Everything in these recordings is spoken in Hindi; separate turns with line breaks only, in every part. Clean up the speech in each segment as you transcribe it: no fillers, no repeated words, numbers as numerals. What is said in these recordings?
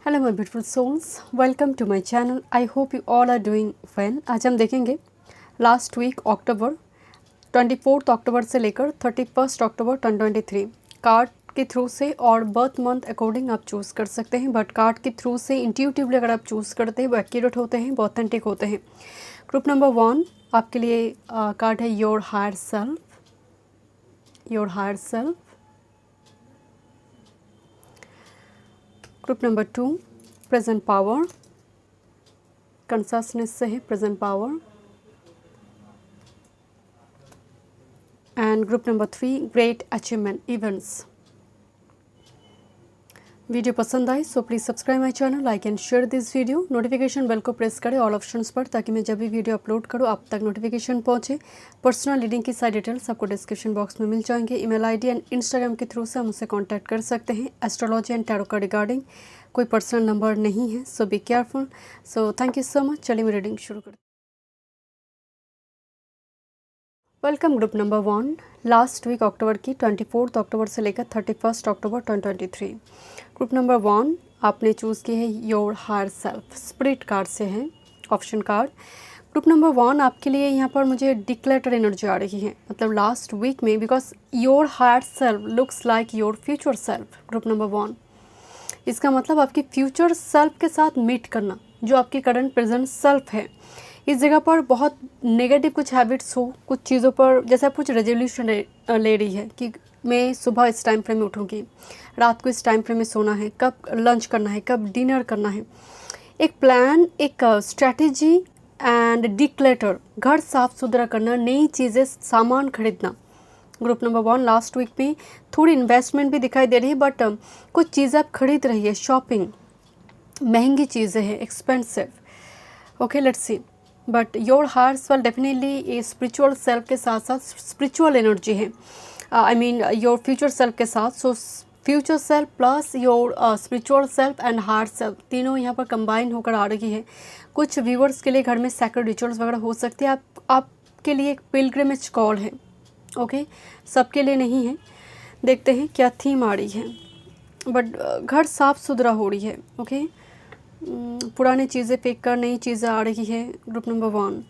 Hello my beautiful souls, welcome to my channel. I hope you all are doing well. आज हम देखेंगे लास्ट वीक अक्टूबर 24 अक्टूबर से लेकर 31 अक्टूबर 2023 कार्ड के थ्रू से और बर्थ मंथ अकॉर्डिंग आप चूज़ कर सकते हैं। बट कार्ड के थ्रू से इंट्यूटिवली अगर आप चूज़ करते हैं वो एक्यूरेट होते हैं, वो ऑथेंटिक होते हैं। ग्रुप नंबर 1 आपके लिए कार्ड है your higher self. Your higher self. Group number 2 present power, consciousness से है present power. And group number 3 great achievement events. Video पसंद आए so please subscribe my channel, like and share this video. Notification bell को प्रेस करें ऑल ऑप्शंस पर, ताकि मैं जब भी वीडियो अपलोड करूँ आप तक नोटिफिकेशन पहुँचे। पर्सनल रीडिंग की सारी डिटेल्स आपको डिस्क्रिप्शन बॉक्स में मिल जाएंगे। ईमेल आईडी एंड इंस्टाग्राम के थ्रू से हम मुझसे कॉन्टैक्ट कर सकते हैं। एस्ट्रोलॉजी एंड टैरो का रिगार्डिंग कोई पर्सनल नंबर नहीं है, so be careful. So thank you so much. चलिए मैं रीडिंग शुरू करते। Welcome group number 1 last week October की 24 अक्टूबर से लेकर 31 अक्टूबर 2023। ग्रुप नंबर 1 आपने चूज़ की है your higher self, spirit card से है ऑप्शन कार्ड। ग्रुप नंबर 1 आपके लिए यहाँ पर मुझे डिक्लेटर एनर्जी आ रही है, मतलब लास्ट वीक में, because your higher self looks like your future self. Group number 1 इसका मतलब आपकी फ्यूचर सेल्फ के साथ मीट करना, जो आपकी करंट प्रेजेंट सेल्फ है। इस जगह पर बहुत नेगेटिव कुछ हैबिट्स हो, कुछ चीज़ों पर जैसे आप कुछ रेजोल्यूशन ले रही है कि मैं सुबह इस टाइम फ्रेम में उठूँगी, रात को इस टाइम फ्रेम में सोना है, कब लंच करना है, कब डिनर करना है। एक प्लान, एक स्ट्रैटेजी एंड डिक्लेटर, घर साफ सुथरा करना, नई चीज़ें, सामान खरीदना। ग्रुप नंबर 1 लास्ट वीक में थोड़ी इन्वेस्टमेंट भी दिखाई दे रही है, बट कुछ चीज़ें आप खरीद रही है, शॉपिंग, महंगी चीज़ें हैं, expensive. Okay let's see. But your higher self definitely ये स्पिरिचुअल सेल्फ के साथ साथ स्पिरिचुअल एनर्जी है। I mean your future self के साथ। So future self plus your spiritual self and higher self तीनों यहाँ पर कंबाइन होकर आ रही है। कुछ व्यूअर्स के लिए घर में सैक्रेड रिचुअल्स वगैरह हो सकती है। आपके लिए एक पिलग्रिमेज कॉल है। ओके सबके लिए नहीं है। देखते हैं क्या थीम आ रही है। बट घर साफ सुथरा हो रही है। ओके पुरानी चीज़ें फेंक कर नई चीज़ें आ रही है। ग्रुप नंबर 1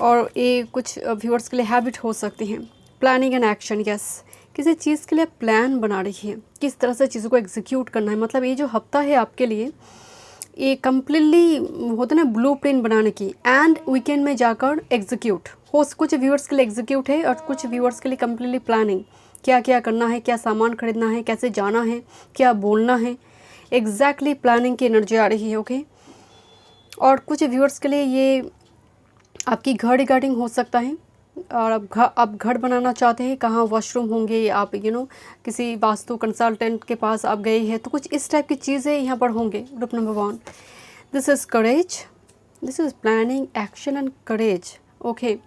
और ये कुछ व्यूअर्स के लिए हैबिट हो सकती हैं। प्लानिंग एंड एक्शन, यस किसी चीज़ के लिए प्लान बना रही है, किस तरह से चीज़ों को एग्जीक्यूट करना है। मतलब ये जो हफ्ता है आपके लिए ये कम्प्लीटली होता है ना ब्लूप्रिंट बनाने की, एंड वीकेंड में जाकर एग्जीक्यूट हो। कुछ व्यूअर्स के लिए एग्जीक्यूट है और कुछ व्यूअर्स के लिए कम्प्लीटली प्लानिंग, क्या क्या करना है, क्या सामान खरीदना है, कैसे जाना है, क्या बोलना है, एग्जैक्टली प्लानिंग की एनर्जी आ रही है। ओके और कुछ व्यूअर्स के लिए ये आपकी घर रिगार्डिंग हो सकता है, और आप घर बनाना चाहते हैं, कहाँ वॉशरूम होंगे, आप किसी वास्तु कंसल्टेंट के पास आप गए हैं, तो कुछ इस टाइप की चीज़ें यहाँ पर होंगे। Group number 1 this is courage, this is planning action and courage. Okay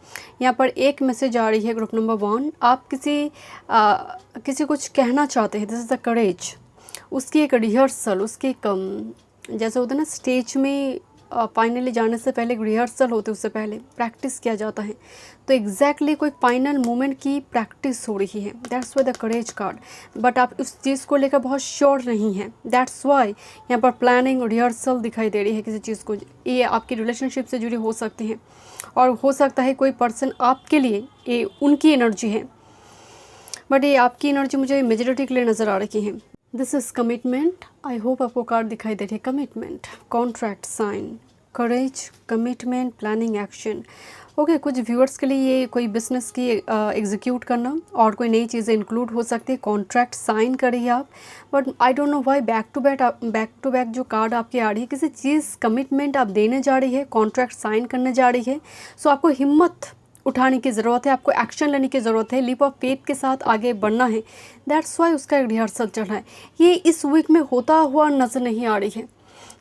यहाँ पर एक मैसेज आ रही है ग्रुप नंबर 1, आप किसी कुछ कहना चाहते हैं, दिस इज़ द करेज। उसकी एक रिहर्सल, उसकी एक जैसे होता है ना स्टेज में फाइनली जाने से पहले एक रिहर्सल होती है, उससे पहले प्रैक्टिस किया जाता है। तो एग्जैक्टली कोई फाइनल मोमेंट की प्रैक्टिस हो रही है, that's why the courage card. But आप उस चीज़ को लेकर बहुत श्योर नहीं हैं, दैट्स वाई यहाँ पर प्लानिंग रिहर्सल दिखाई दे रही है किसी चीज़ को। ये आपकी रिलेशनशिप से जुड़ी हो सकती है, और हो सकता है कोई पर्सन आपके लिए ये उनकी एनर्जी है, बट ये आपकी एनर्जी मुझे मेजॉरिटी के लिए नज़र आ रही है। This is commitment. I hope आपको कार्ड दिखाई दे रही है। कमिटमेंट, कॉन्ट्रैक्ट साइन, करेज, कमिटमेंट, प्लानिंग, एक्शन। ओके कुछ व्यूअर्स के लिए ये कोई बिजनेस की एग्जीक्यूट करना और कोई नई चीज़ें इंक्लूड हो सकती है। कॉन्ट्रैक्ट साइन करिए आप, but I don't know why back to back जो कार्ड आपकी आ रही है, किसी चीज़ कमिटमेंट आप देने जा रही है, कॉन्ट्रैक्ट साइन करने जा रही है। सो आपको हिम्मत उठाने की ज़रूरत है, आपको एक्शन लेने की ज़रूरत है, लीप ऑफ फेथ के साथ आगे बढ़ना है। दैट्स वाई उसका एक रिहर्सल चल रहा है। ये इस वीक में होता हुआ नज़र नहीं आ रही है,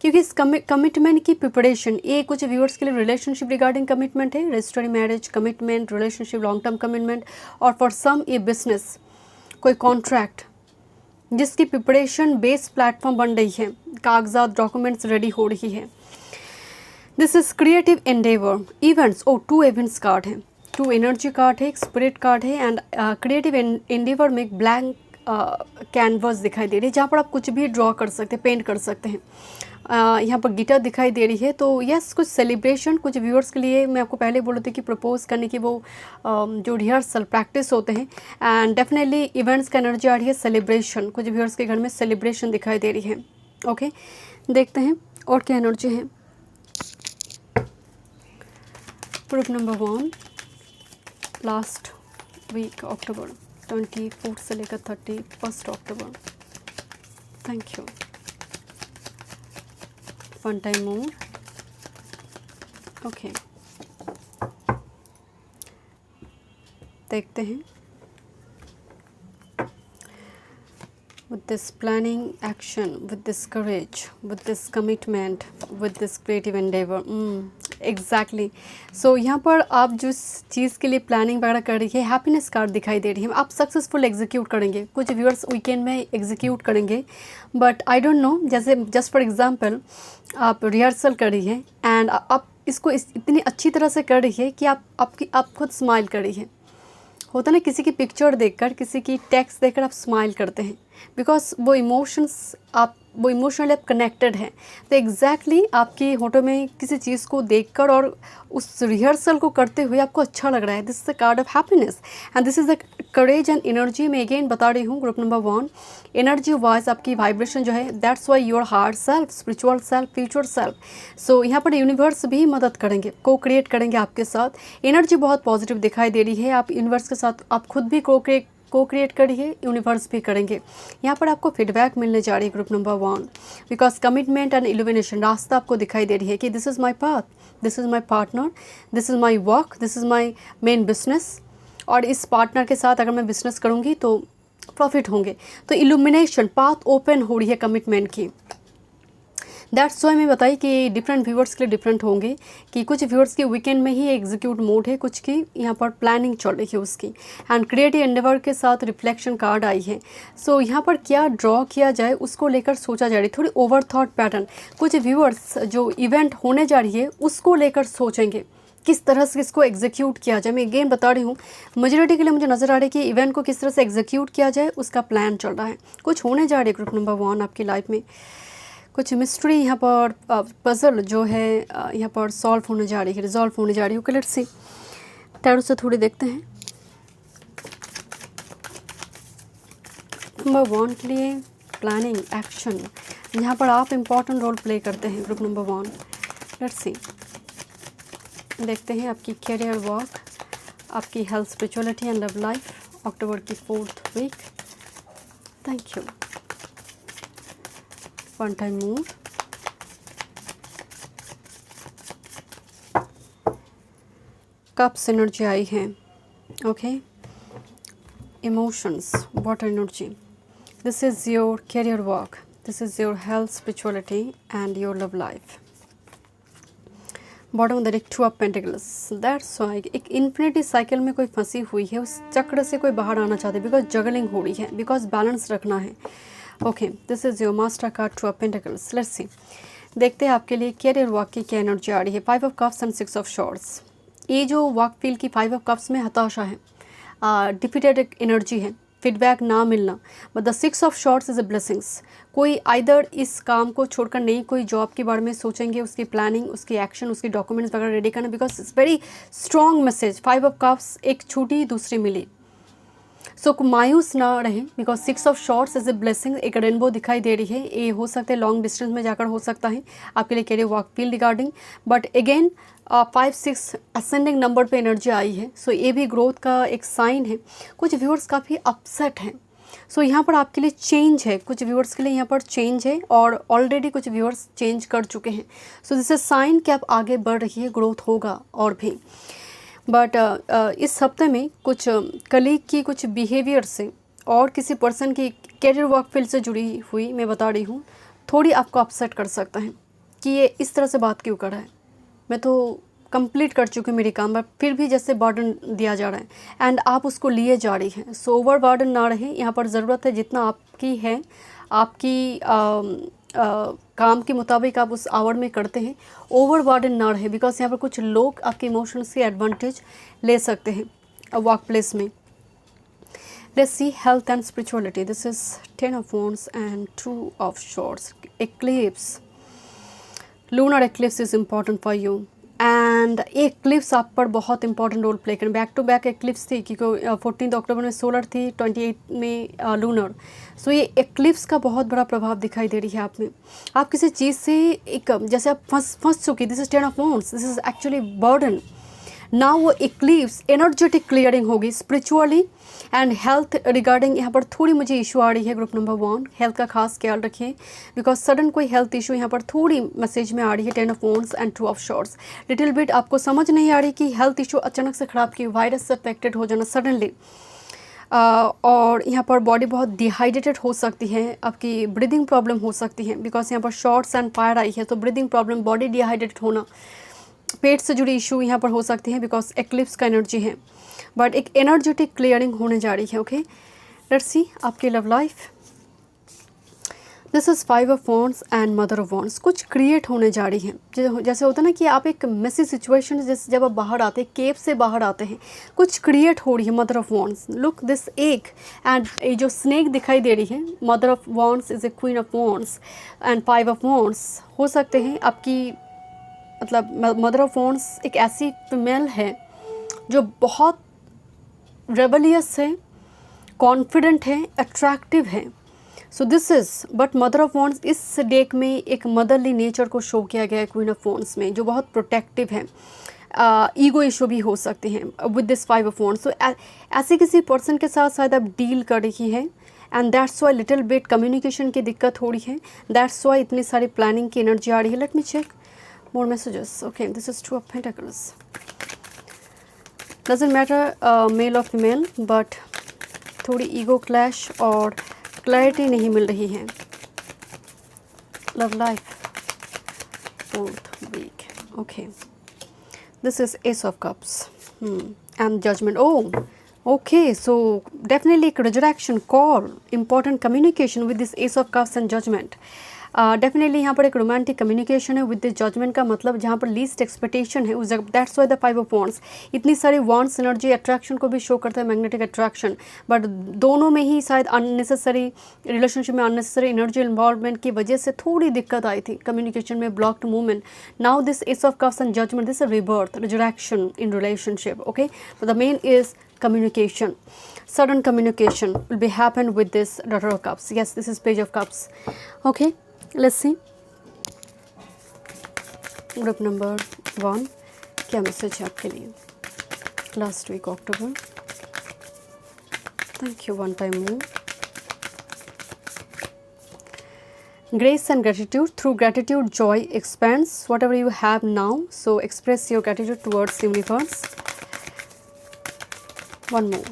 क्योंकि इस कमिटमेंट की प्रिपरेशन, ये कुछ व्यूअर्स के लिए रिलेशनशिप रिगार्डिंग कमिटमेंट है, registered marriage commitment, relationship long term commitment, और फॉर सम ये बिजनेस, कोई कॉन्ट्रैक्ट जिसकी प्रिपरेशन बेस प्लेटफॉर्म बन रही है, कागजात डॉक्यूमेंट्स रेडी हो रही है। This is creative Endeavour, events, 2 events card है, 2 एनर्जी कार्ड है, एक स्पिरिट कार्ड है, एंड क्रिएटिव एंडेवर में एक ब्लैंक कैनवस दिखाई दे रही है, जहाँ पर आप कुछ भी ड्रॉ कर सकते हैं, पेंट कर सकते हैं। यहाँ पर गिटार दिखाई दे रही है। तो यस, कुछ सेलिब्रेशन कुछ व्यूअर्स के लिए, मैं आपको पहले बोला था कि प्रपोज करने की वो जो रिहर्सल प्रैक्टिस होते हैं, एंड डेफिनेटली इवेंट्स का एनर्जी आ रही है, सेलिब्रेशन, कुछ व्यूअर्स के घर में सेलिब्रेशन दिखाई दे रही है। ओके, देखते हैं और क्या एनर्जी है। Group number 1, last week October 24 से लेकर 31 October. Thank you. One time more. Okay, देखते हैं। With this planning action, with this courage, with this commitment, with this creative endeavor, exactly. So यहाँ पर आप जिस चीज़ के लिए प्लानिंग वगैरह कर रही है, हैप्पीनेस कार्ड दिखाई दे रही है, आप सक्सेसफुल एग्जीक्यूट करेंगे। कुछ व्यूअर्स वीकेंड में एग्जीक्यूट करेंगे, बट आई डोंट नो, जैसे जस्ट फॉर एग्जांपल आप रिहर्सल कर रही है एंड आप इसको इतनी अच्छी तरह से कर रही है कि आप खुद स्माइल कर रही है। होता ना, किसी की पिक्चर देखकर, किसी की टेक्स्ट देखकर आप स्माइल करते हैं, बिकॉज वो इमोशंस वो इमोशनली आप कनेक्टेड हैं। तो एग्जैक्टली आपकी होठों में किसी चीज़ को देखकर और उस रिहर्सल को करते हुए आपको अच्छा लग रहा है। This is the card of happiness and this is the courage and energy. मैं अगेन बता रही हूँ, ग्रुप नंबर 1 एनर्जी वाइज आपकी वाइब्रेशन जो है, that's why your heart self, spiritual self, future self. So यहाँ पर यूनिवर्स भी मदद करेंगे, को क्रिएट करेंगे आपके साथ। एनर्जी बहुत पॉजिटिव दिखाई दे रही है। आप यूनिवर्स के साथ, आप खुद भी को क्रिएट करिए, यूनिवर्स भी करेंगे। यहाँ पर आपको फीडबैक मिलने जा रही है group number 1, because commitment and illumination, रास्ता आपको दिखाई दे रही है कि this is my path, this is my partner, this is my work, this is my main business. और इस पार्टनर के साथ अगर मैं बिजनेस करूँगी तो प्रॉफिट होंगे। तो इल्यूमिनेशन, पाथ ओपन हो रही है कमिटमेंट की। दैट्स वाई मैं बताई कि डिफरेंट व्यूअर्स के लिए डिफरेंट होंगे, कि कुछ व्यूअर्स के वीकेंड में ही एग्जीक्यूट मोड है, कुछ की यहाँ पर प्लानिंग चल रही है उसकी। एंड क्रिएटिव एंडेवर के साथ रिफ्लेक्शन कार्ड आई है। सो यहाँ पर क्या ड्रॉ किया जाए उसको लेकर सोचा जा रही है, थोड़ी ओवर थॉट पैटर्न। कुछ व्यूअर्स जो इवेंट होने जा रही है उसको लेकर सोचेंगे किस तरह से इसको एग्जीक्यूट किया जाए। मैं अगेन बता रही हूँ, मेजॉरिटी के लिए मुझे नज़र आ रही है कि इवेंट को किस तरह से एग्जीक्यूट किया जाए उसका प्लान चल रहा है। कुछ होने जा रही है ग्रुप नंबर 1 आपकी लाइफ में, कुछ मिस्ट्री यहाँ पर, पजल जो है यहाँ पर सॉल्व होने जा रही है, रिजॉल्व होने जा रही है। ओके, लेट्स सी, टैरो से थोड़ी देखते हैं। नंबर 1 के लिए प्लानिंग एक्शन, यहाँ पर आप इम्पॉर्टेंट रोल प्ले करते हैं ग्रुप नंबर 1। लेट्स सी, देखते हैं आपकी कैरियर, वर्क, आपकी health, spirituality and love life, October की 4th week. Thank you. One time move. Cups energy आई है। Okay, emotions, water energy, this is your career, work, this is your health, spirituality and your love life. Bottom of the deck 2 of pentacles, that's why एक इन्फिनिटी साइकिल में कोई फंसी हुई है, उस चक्र से कोई बाहर आना चाहते हैं, बिकॉज जगलिंग हो रही है, बिकॉज बैलेंस रखना है। Okay, this is your master card 2 of pentacles. Let's see, देखते हैं आपके लिए कैरियर वर्क की क्या एनर्जी आ रही है। 5 of cups and 6 of shorts. ये जो वर्क फील की 5 ऑफ कप्स में हताशा है, डिफीटेड एनर्जी है, फीडबैक ना मिलना, but the 6 of shorts is a blessings. कोई आइदर इस काम को छोड़कर नई कोई जॉब के बारे में सोचेंगे, उसकी प्लानिंग, उसकी एक्शन, उसकी डॉक्यूमेंट्स वगैरह रेडी करना, because it's very strong message. 5 of cups, एक छूटी दूसरी मिली। सो मायूस ना रहें, because 6 of shorts is a blessing. एक रेनबो दिखाई दे रही है, ये हो सकता है लॉन्ग डिस्टेंस में जाकर हो सकता है आपके लिए career work field regarding, but again 5-6 ascending number पे एनर्जी आई है। सो ये भी ग्रोथ का एक साइन है। कुछ व्यूअर्स काफ़ी अपसेट हैं, सो यहाँ पर आपके लिए चेंज है, कुछ व्यूअर्स के लिए यहाँ पर चेंज है, और ऑलरेडी कुछ व्यूअर्स चेंज कर चुके हैं। सो दिस इज साइन कि आप आगे बढ़ रही है, ग्रोथ होगा और भी। बट इस हफ्ते में कुछ कलीग की कुछ बिहेवियर से और किसी पर्सन की कैरियर वर्क फील्ड से जुड़ी हुई, मैं बता रही हूँ, थोड़ी आपको अपसेट कर सकता है कि ये इस तरह से बात क्यों कर रहा है। मैं तो कंप्लीट कर चुकी हूँ मेरी काम, बट फिर भी जैसे बर्डन दिया जा रहा है एंड आप उसको लिए जा रही हैं। सो ओवर बर्डन ना रहे, यहाँ पर ज़रूरत है जितना आपकी है, आपकी काम के मुताबिक आप उस आवर में करते हैं, ओवर बर्डन ना रहे, बिकॉज यहाँ पर कुछ लोग आपके इमोशंस से एडवांटेज ले सकते हैं वर्क प्लेस में। Let's see health and spirituality, this is 10 of wands and 2 of swords, eclipse. Lunar eclipse is important for you and eclipse आप पर बहुत इंपॉर्टेंट रोल प्ले करें। बैक टू बैक एक्लिप्स थी क्योंकि 14 अक्टूबर में सोलर थी, 28 में लूनर। सो ये एक्लिप्स का बहुत बड़ा प्रभाव दिखाई दे रही है आप में। आप किसी चीज़ से एक जैसे आप फंस चुकी, this is 10 of wands, this is actually burden. ना वो एक्लिप्स एनर्जेटिक क्लियरिंग होगी स्पिरिचुअली एंड हेल्थ रिगार्डिंग। यहाँ पर थोड़ी मुझे इशू आ रही है ग्रुप नंबर 1, हेल्थ का खास ख्याल रखें बिकॉज सडन कोई हेल्थ इशू यहाँ पर थोड़ी मैसेज में आ रही है। 10 of wands and 2 of shorts, little bit आपको समझ नहीं आ रही कि हेल्थ इशू अचानक से ख़राब की, वायरस से अफेक्टेड हो जाना सडनली। और यहाँ पर बॉडी बहुत डिहाइड्रेटेड हो सकती है, आपकी ब्रीदिंग प्रॉब्लम हो सकती है बिकॉज यहाँ पर शॉर्ट्स एंड फायर आई है। तो ब्रीदिंग प्रॉब्लम, बॉडी डिहाइड्रेटेड होना, पेट से जुड़ी इशू यहाँ पर हो सकती हैं बिकॉज एक्लिप्स का एनर्जी है। बट एक एनर्जेटिक क्लियरिंग होने जा रही है। ओके, लेट्स सी आपकी love life. This is 5 of wands and mother of wands. कुछ क्रिएट होने जा रही है। जैसे होता है ना कि आप एक मेसी सिचुएशन, जैसे जब आप बाहर आते हैं, केव से बाहर आते हैं, कुछ क्रिएट हो रही है। Mother of wands, look this egg and ये जो स्नेक दिखाई दे रही है, mother of wands is a queen of wands and 5 of wands. हो सकते हैं आपकी मतलब मदर ऑफ वांड्स एक ऐसी फीमेल है जो बहुत रेबलियस है, कॉन्फिडेंट है, अट्रैक्टिव है। So this is but mother of wands इस डेक में एक मदरली नेचर को शो किया गया है क्वीन ऑफ वांड्स में, जो बहुत प्रोटेक्टिव है। ईगो इशू भी हो सकते हैं विद दिस 5 ऑफ वांड्स। सो ऐसे किसी पर्सन के साथ शायद आप डील कर रही हैं and that's Y little bit communication की दिक्कत हो रही है, दैट्स वाई इतनी सारी प्लानिंग की एनर्जी आ रही है। Let me check more messages. Okay, this is 2 of Pentacles. Doesn't matter male or female, but थोड़ी ego clash और clarity नहीं मिल रही है। Love life, 4th week. Okay, this is Ace of Cups and Judgment. Oh, okay, so definitely resurrection, call, important communication with this Ace of Cups and Judgment. Definitely यहाँ पर एक रोमांटिक कम्युनिकेशन है विद दिस जजमेंट का मतलब जहाँ पर लीस्ट एक्सपेक्टेशन है उस जगह। That's why the 5 of wands. इतनी सारी वांड्स एनर्जी अट्रैक्शन को भी शो करता है, मैग्नेटिक अट्रैक्शन, बट दोनों में ही शायद अननेसेसरी रिलेशनशिप में अननेसेसरी एनर्जी इन्वॉल्वमेंट की वजह से थोड़ी दिक्कत आई थी कम्युनिकेशन में, blocked movement. Now this ace of cups and judgement, this rebirth, resurrection in relationship. Okay, the main is communication, sudden communication will be happen with this daughter of cups. Yes, this is page of cups. Okay, let's see group number 1 क्या मैसेज है आपके लिए last week October. Thank you one time more. Grace and gratitude. Through gratitude, joy expands. Whatever you have now, so express your gratitude towards the universe. One more.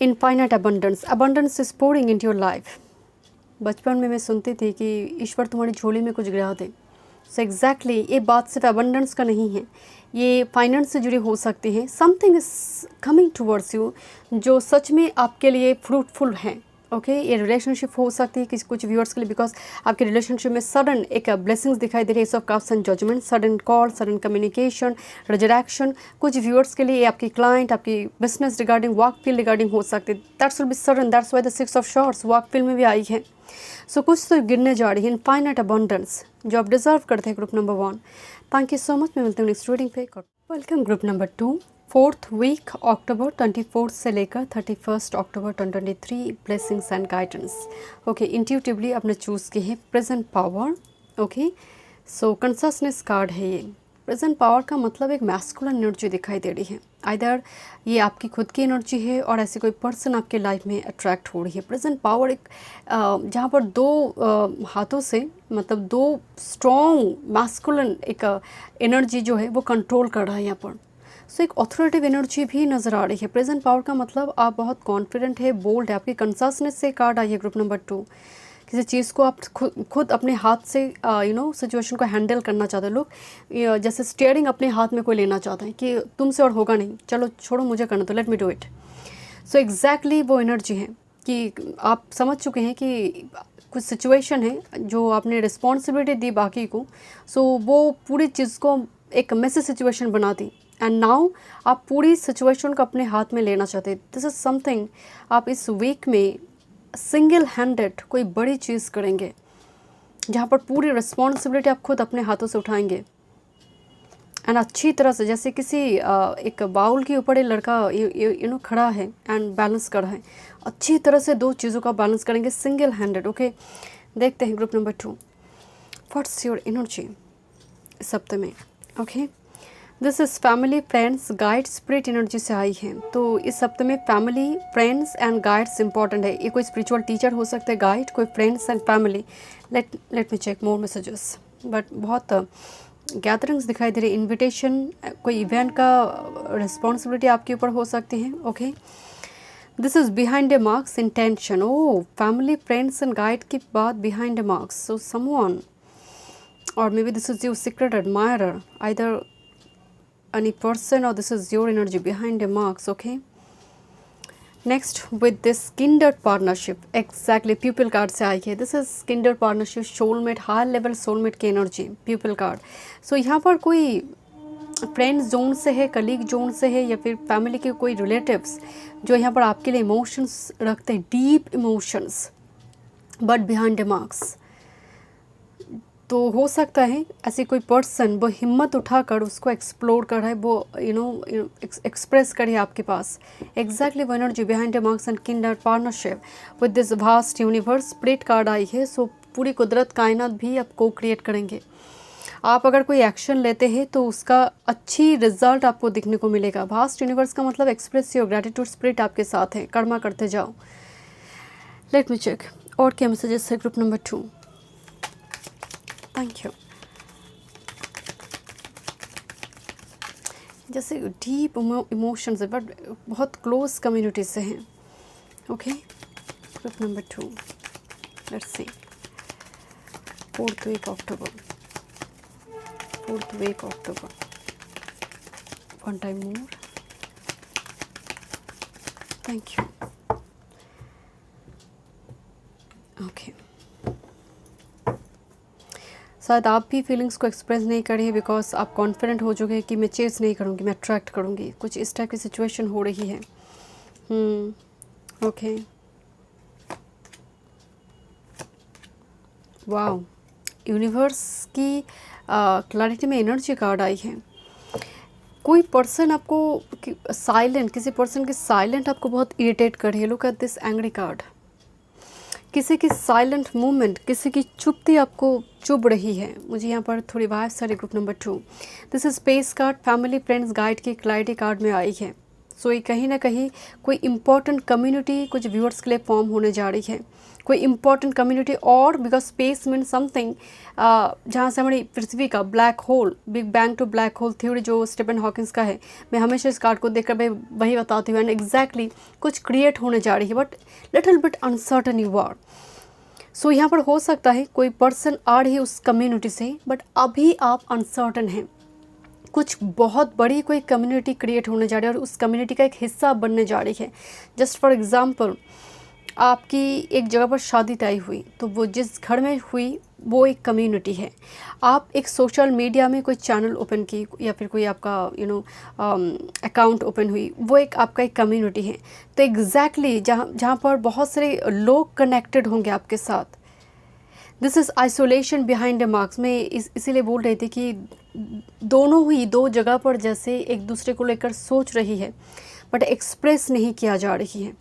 Infinite abundance. Abundance is pouring into your life. बचपन में मैं सुनती थी कि ईश्वर तुम्हारी झोली में कुछ गिरा दे। सो एग्जैक्टली ये बात सिर्फ अबंडेंस का नहीं है, ये फाइनेंस से जुड़ी हो सकती है। Something is coming towards you जो सच में आपके लिए फ्रूटफुल है। ओके, ये रिलेशनशिप हो सकती है किसी कुछ व्यूअर्स के लिए बिकॉज आपके रिलेशनशिप में सडन एक ब्लेसिंग्स दिखाई दे रही है। Ace of cups and judgement, sudden call, sudden communication, resurrection. कुछ व्यूअर्स के लिए आपकी क्लाइंट, आपकी business regarding, work field regarding हो सकती है। That's will be sudden, that's why the 6 of swords work field में भी आई है। सो कुछ तो गिरने जा रही है। इनफाइनाइट अबंडेंस जो आप डिजर्व करते हैं group number 1। Thank you so much. मैं मिलती हूँ नेक्स्ट रीडिंग पे। Welcome group number 2। 4th week October 24 से लेकर 31 October 2023 blessings and guidance. Okay, intuitively आपने चूज़ की है present power. Okay, so consciousness card है ये। प्रेजेंट पावर का मतलब एक मैस्कुलिन एनर्जी दिखाई दे रही है। आइदर ये आपकी खुद की एनर्जी है और ऐसे कोई पर्सन आपके लाइफ में अट्रैक्ट हो रही है। प्रेजेंट पावर एक जहाँ पर दो हाथों से मतलब दो स्ट्रॉन्ग मैस्कुलिन एक एनर्जी जो है वो कंट्रोल कर रहा है यहाँ पर। सो एक ऑथोरिटिव एनर्जी भी नज़र आ रही है। प्रेजेंट पावर का मतलब आप बहुत कॉन्फिडेंट है, बोल्ड है। आपकी कंससनेस से कार्ड आई है ग्रुप नंबर 2। किसी चीज़ को आप खुद अपने हाथ से सिचुएशन को हैंडल करना चाहते हैं। लोग जैसे स्टीयरिंग अपने हाथ में कोई लेना चाहते हैं कि तुमसे और होगा नहीं, चलो छोड़ो मुझे करना तो, let me do it. So exactly वो एनर्जी है कि आप समझ चुके हैं कि कुछ सिचुएशन है जो आपने रिस्पॉन्सिबिलिटी दी बाकी को, सो वो पूरी चीज़ को एक मैसी सिचुएशन बना दी एंड नाउ आप पूरी सिचुएशन को अपने हाथ में लेना चाहते हैं। दिस इज़ समथिंग आप इस वीक में सिंगल हैंडेड कोई बड़ी चीज़ करेंगे। जहाँ पर पूरी रिस्पॉन्सिबिलिटी आप खुद अपने हाथों से उठाएंगे एंड अच्छी तरह से, जैसे किसी एक बाउल के ऊपर ये लड़का यू नो खड़ा है एंड बैलेंस कर रहा है, अच्छी तरह से दो चीज़ों का बैलेंस करेंगे सिंगल हैंडेड। ओके, देखते हैं group number 2, what's your energy इस हफ्ते में। Okay, this is family friends guide spirit energy से आई है। तो इस हफ्ते में family friends and guides important है। ये कोई स्पिरिचुअल टीचर हो सकते हैं, गाइड, कोई friends and family. Let me check more messages, but बहुत गैदरिंग्स दिखाई दे रही, इन्विटेशन, कोई इवेंट का रिस्पॉन्सिबिलिटी आपके ऊपर हो सकती है। Okay, this is behind a marks intention. Oh, family friends and guide की बात behind a marks, so someone or maybe this is your secret admirer, either any person or this is your energy behind a marks. Okay, next with this kindred partnership, exactly pupil card से आई है। this is kindred partnership, soulmate, high level soulmate की energy, pupil card। so यहाँ पर कोई फ्रेंड जोन से है, कलीग जोन से है, या फिर फैमिली के कोई रिलेटिव्स जो यहाँ पर आपके लिए इमोशंस रखते हैं, deep emotions, but behind a marks. तो हो सकता है ऐसी कोई पर्सन वो हिम्मत उठाकर उसको एक्सप्लोर कर रहा है, वो एक्सप्रेस करे आपके पास। एग्जैक्टली वो energy behind the marks and Kinder partnership with this vast universe. Split card आई है, सो पूरी कुदरत कायनात भी आप को क्रिएट करेंगे। आप अगर कोई एक्शन लेते हैं तो उसका अच्छी रिजल्ट आपको दिखने को मिलेगा। वास्ट यूनिवर्स का मतलब एक्सप्रेस योर ग्रेटिट्यूड, स्पिरिट आपके साथ है, कर्मा करते जाओ। लेट मी चेक और क्या मैसेजेस है ग्रुप नंबर 2। Thank you. जैसे डीप इमोशंस है बट बहुत क्लोज कम्युनिटी से हैं। Okay, group number 2, let's see 4th week October, 4th week October, one time more, thank you। Okay, शायद आप भी फीलिंग्स को एक्सप्रेस नहीं करें बिकॉज आप कॉन्फिडेंट हो चुके हैं कि मैं चेज नहीं करूँगी, मैं अट्रैक्ट करूँगी, कुछ इस टाइप की सिचुएशन हो रही है। ओके, वाओ, यूनिवर्स की क्लैरिटी में एनर्जी कार्ड आई है। कोई पर्सन आपको साइलेंट, किसी पर्सन की साइलेंट आपको बहुत इरिटेट कर रही है। Look at this angry card. किसी की साइलेंट मूवमेंट, किसी की चुप्पी आपको चुभ रही है। मुझे यहाँ पर थोड़ी वाइब्स आ रही। Group number 2, this is space card, family friends guide की क्लैरिटी कार्ड में आई है। सो ये कहीं ना कहीं कोई इम्पॉर्टेंट कम्युनिटी कुछ व्यूअर्स के लिए फॉर्म होने जा रही है, कोई इम्पॉर्टेंट कम्युनिटी। और बिकॉज स्पेस मीन समथिंग जहाँ से हमारी पृथ्वी का black hole, big bang to black hole theory जो स्टीफन हॉकिंस का है, मैं हमेशा इस कार्ड को देखकर मैं वही बताती हूँ। एंड एग्जैक्टली कुछ क्रिएट होने जा रही है but little bit uncertain you are. So यहाँ पर हो सकता है कोई पर्सन आ रही है उस कम्युनिटी से बट अभी आप अनसर्टन हैं। कुछ बहुत बड़ी कोई कम्युनिटी क्रिएट होने जा रही है और उस कम्युनिटी का एक हिस्सा बनने जा रही है। जस्ट फॉर एग्जांपल, आपकी एक जगह पर शादी तय हुई तो वो जिस घर में हुई वो एक कम्युनिटी है। आप एक सोशल मीडिया में कोई चैनल ओपन की या फिर कोई आपका अकाउंट ओपन हुई, वो एक आपका एक कम्युनिटी है। तो एग्जैक्टली जहाँ पर बहुत सारे लोग कनेक्टेड होंगे आपके साथ। This is isolation behind the marks. मैं इसीलिए बोल रही थी कि दोनों ही दो जगह पर जैसे एक दूसरे को लेकर सोच रही है बट एक्सप्रेस नहीं किया जा रही है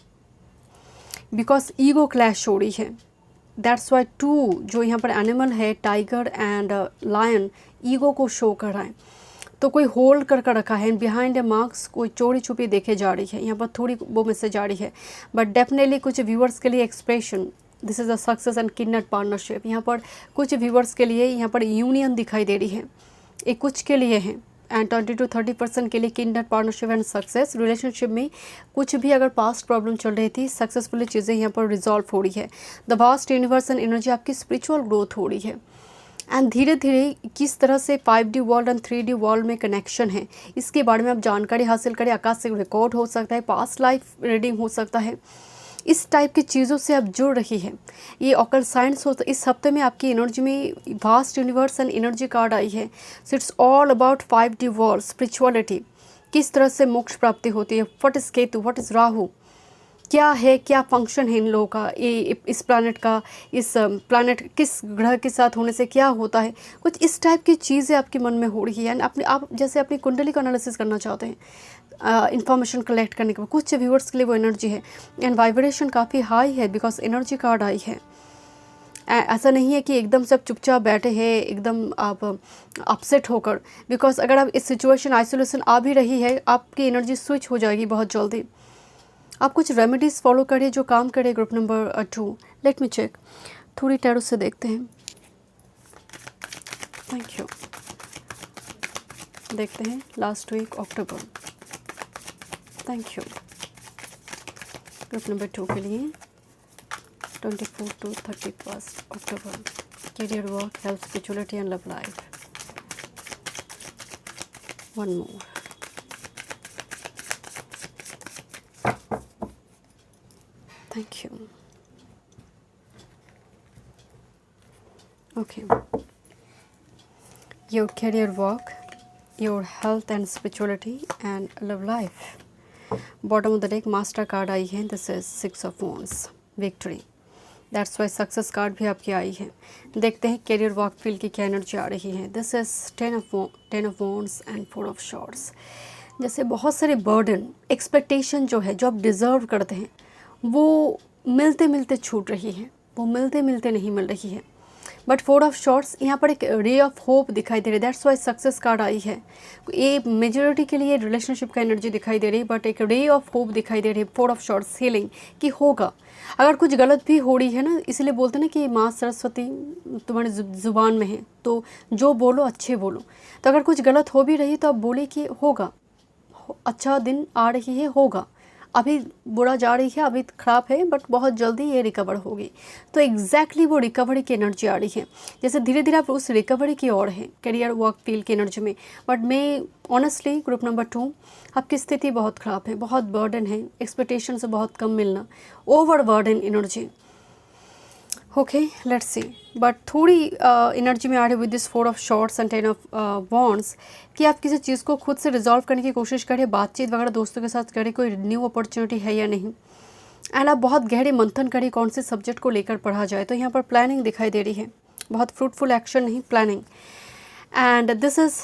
बिकॉज ईगो क्लैश हो रही है। दैट्स वाई 2 जो यहाँ पर एनिमल है, टाइगर एंड लायन, ईगो को शो कर रहा है। तो कोई होल्ड कर रखा है। बिहाइंड ए मार्क्स कोई चोरी छुपी देखे जा रही है। यहाँ पर थोड़ी वो मैसेज आ रही है बट डेफिनेटली कुछ व्यूअर्स के लिए expression, this is a success and kidnap partnership. यहाँ पर कुछ व्यूअर्स के लिए यहाँ पर यूनियन दिखाई दे रही है, एक कुछ के लिए है। एंड 20 to 30% के लिए kidnap partnership and success. Relationship में कुछ भी अगर पास्ट प्रॉब्लम चल रही थी, सक्सेसफुली चीज़ें यहाँ पर रिजॉल्व हो रही है। The vast universe and energy आपकी स्पिरिचुअल ग्रोथ हो रही है। एंड धीरे धीरे किस तरह से 5D world and 3D world में कनेक्शन है इसके बारे में आप जानकारी हासिल करें। आकाशिक रिकॉर्ड हो सकता है, पास्ट लाइफ रीडिंग हो सकता है, इस टाइप की चीज़ों से आप जुड़ रही है। ये ऑकल साइंस हो। तो इस हफ्ते में आपकी एनर्जी में vast universe and energy card आई है। So it's all about 5D world, spirituality, किस तरह से मोक्ष प्राप्ति होती है। What is Ketu, what is Rahu, क्या है, क्या फंक्शन है इन लोगों का, ये इस प्लानट का, इस प्लानट किस ग्रह के साथ होने से क्या होता है, कुछ इस टाइप की चीज़ें आपके मन में हो रही है। एंड अपने आप जैसे अपनी कुंडली का एनालिसिस करना चाहते हैं, इंफॉर्मेशन कलेक्ट करने के बाद, कुछ व्यूअर्स के लिए वो एनर्जी है। एंड वाइब्रेशन काफ़ी हाई है बिकॉज एनर्जी कार्ड आई है। ऐसा नहीं है कि एकदम सब चुपचाप बैठे हैं एकदम आप अपसेट होकर, बिकॉज अगर आप इस सिचुएशन आइसोलेशन आ भी रही है, आपकी एनर्जी स्विच हो जाएगी बहुत जल्दी। आप कुछ रेमेडीज़ फॉलो करिए जो काम करे। Group number 2, let me check, थोड़ी टैरो से देखते हैं। Thank you. देखते हैं last week October. Thank you. Group number 2 के लिए 24 to 31 October, career, work, health, spirituality and love life. One more. Thank you. Okay, your career, work, your health and spirituality and love life. Bottom of the deck master card आई है, this is 6 of wands, victory. That's why success card भी आपकी आई है। देखते हैं करियर, वर्क, फील्ड की क्या एनर्जी आ रही है। This is 10 of wands and 4 of shorts. जैसे बहुत सारे बर्डन, एक्सपेक्टेशन जो है, जो आप डिज़र्व करते हैं, वो मिलते मिलते छूट रही है, वो मिलते मिलते नहीं मिल रही है। बट 4 ऑफ शॉर्ट्स, यहाँ पर एक रे ऑफ होप दिखाई दे रही है। दैट्स वाई सक्सेस कार्ड आई है। ये मेजॉरिटी के लिए रिलेशनशिप का एनर्जी दिखाई दे रही है, बट एक रे ऑफ होप दिखाई दे रही है 4 ऑफ शॉर्ट्स, हीलिंग की होगा। अगर कुछ गलत भी हो रही है ना, इसलिए बोलते हैं ना कि माँ सरस्वती तुम्हारी ज़ुबान में है, तो जो बोलो अच्छे बोलो। तो अगर कुछ गलत हो भी रही तो आप बोले कि होगा, अच्छा दिन आ रही है, होगा। अभी बुरा जा रही है, अभी ख़राब है, बट बहुत जल्दी ये रिकवर होगी। तो एग्जैक्टली वो रिकवरी की एनर्जी आ रही है। जैसे धीरे धीरे आप उस रिकवरी की ओर है करियर, वर्क, फील्ड की एनर्जी में। बट मैं ऑनेस्टली ग्रुप नंबर 2, आपकी स्थिति बहुत ख़राब है, बहुत बर्डन है, एक्सपेक्टेशन से बहुत कम मिलना, over burden energy. Okay, let's see. But थोड़ी एनर्जी में आ रही with this 4 of swords and 10 of wands कि आप किसी चीज़ को खुद से रिजॉल्व करने की कोशिश करें, बातचीत वगैरह दोस्तों के साथ करें, कोई न्यू अपॉर्चुनिटी है या नहीं। एंड आप बहुत गहरे मंथन करें कौन से सब्जेक्ट को लेकर पढ़ा जाए। तो यहाँ पर प्लानिंग दिखाई दे रही है, बहुत फ्रूटफुल एक्शन नहीं, planning. And this is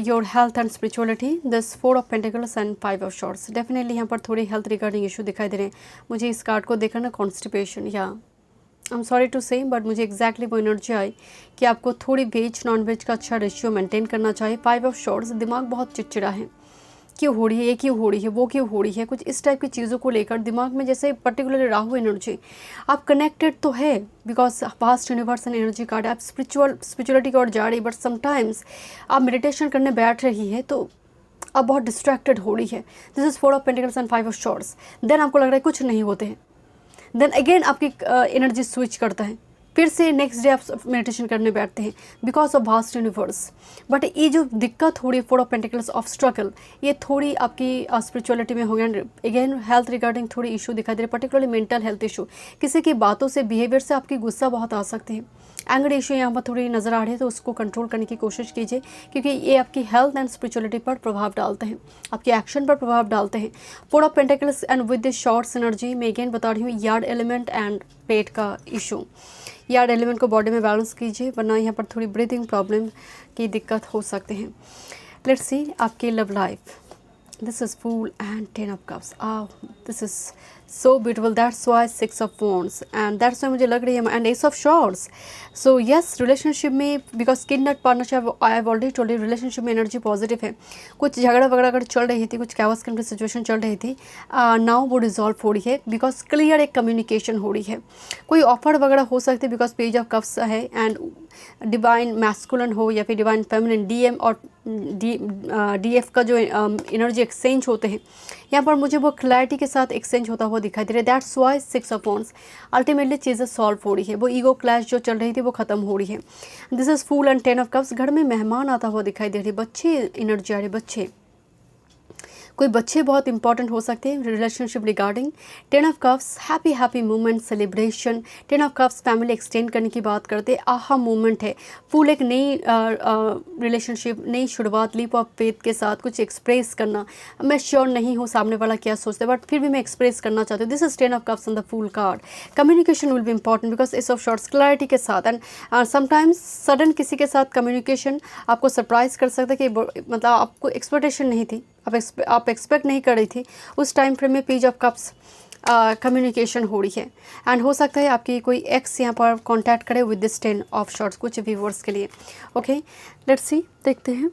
your health and spirituality, this 4 of pentacles and 5 of shorts. Definitely यहाँ पर थोड़ी हेल्थ रिगार्डिंग इशू दिखाई दे रहे हैं मुझे इस कार्ड को देखकर ना, कॉन्स्टिपेशन या आई एम सॉरी टू से, बट मुझे एग्जैक्टली वो एनर्जी आई कि आपको थोड़ी वेज नॉन वेज का अच्छा रेशियो मेंटेन करना चाहिए। 5 ऑफ शॉर्ट्स, दिमाग बहुत चिड़चिड़ा है, क्यों हो रही है, ये क्यों हो रही है, वो क्यों हो रही है, कुछ इस टाइप की चीज़ों को लेकर दिमाग में, जैसे पर्टिकुलरली राहु एनर्जी। आप कनेक्टेड तो है because past universe and energy card, आप स्पिरिचुअलिटी की ओर जा रही, बट समटाइम्स आप मेडिटेशन करने बैठ रही है तो आप बहुत डिस्ट्रैक्टेड हो रही है। This is 4 of pentacles and 5 of swords. Then आपको लग रहा है कुछ नहीं होते हैं, देन अगेन आपकी एनर्जी स्विच करता है, फिर से नेक्स्ट डे आप मेडिटेशन करने बैठते हैं because of vast universe. But ये जो दिक्कत हो रही है 4 ऑफ पेंटिकल्स ऑफ स्ट्रगल, ये थोड़ी आपकी स्पिरिचुअलिटी में हो गया। अगेन हेल्थ रिगार्डिंग थोड़ी इशू दिखाई दे रहे, पर्टिकुलरली मेंटल हेल्थ इशू, किसी की बातों से, बिहेवियर से आपकी गुस्सा बहुत आ सकते हैं। एंगर इशू यहाँ पर थोड़ी नज़र आ रही है, तो उसको कंट्रोल करने की कोशिश कीजिए क्योंकि ये आपकी हेल्थ एंड स्पिरिचुअलिटी पर प्रभाव डालते हैं, आपके एक्शन पर प्रभाव डालते हैं। 4 of pentacles and with this shorts energy मैं अगेन बता रही हूँ, यार्ड एलिमेंट एंड पेट का इशू। यार्ड एलिमेंट को बॉडी में बैलेंस कीजिए, वरना यहाँ पर थोड़ी ब्रीथिंग प्रॉब्लम की दिक्कत हो सकते हैं। लेट्स सी आपकी love life. This is fool and 10 of cups. This is so beautiful, that's why 6 of wands and that's why मुझे लग रही है and ace of swords. So yes, relationship में because kidnap partnership, I have already told you, relationship में एनर्जी पॉजिटिव है। कुछ झगड़ा वगड़ा अगर चल रही थी, कुछ कैओस की सिचुएशन चल रही थी, नाउ वो रिजॉल्व हो रही है बिकॉज क्लियर एक कम्युनिकेशन हो रही है। कोई ऑफर वगैरह हो सकती है बिकॉज पेज ऑफ कप्स है एंड डिवाइन मैस्कुलिन हो या फिर डिवाइन फेमिनिन, डीएम और डीएफ का जो एनर्जी एक्सचेंज होते हैं, यहाँ पर मुझे वो क्लैरिटी के साथ एक्सचेंज होता हुआ दिखाई दे रहा है। That's why 6 of wands. Ultimately चीज़ें सॉल्व हो रही है, वो ईगो क्लैश जो चल रही थी वो खत्म हो रही है। This is fool and 10 of cups. घर में मेहमान आता हुआ दिखाई दे रही है, बच्चे एनर्जी आ रही है, बच्चे कोई बच्चे बहुत इंपॉर्टेंट हो सकते हैं relationship regarding. 10 of cups happy happy moment celebration. 10 of cups family extend करने की बात करते हैं, आहा मोमेंट है, फुल एक नई रिलेशनशिप, नई शुरुआत, लीप ऑफ फेथ के साथ कुछ एक्सप्रेस करना। मैं श्योर नहीं हूँ सामने वाला क्या सोचते हैं, बट फिर भी मैं एक्सप्रेस करना चाहती हूँ। This is 10 of cups on the full card. Communication will be important because S of shorts clarity के साथ, एंड समटाइम्स सडन किसी के साथ कम्युनिकेशन आपको सरप्राइज कर सकता है कि मतलब आपको एक्सपेक्टेशन नहीं थी, आप एक्सपेक्ट नहीं कर रही थी उस टाइम फ्रेम में। पेज ऑफ कप्स कम्युनिकेशन हो रही है, एंड हो सकता है आपकी कोई एक्स यहाँ पर कांटेक्ट करे विद दिस 10 ऑफ शॉर्ट्स कुछ व्यूवर्स के लिए। ओके लेट्स सी, देखते हैं।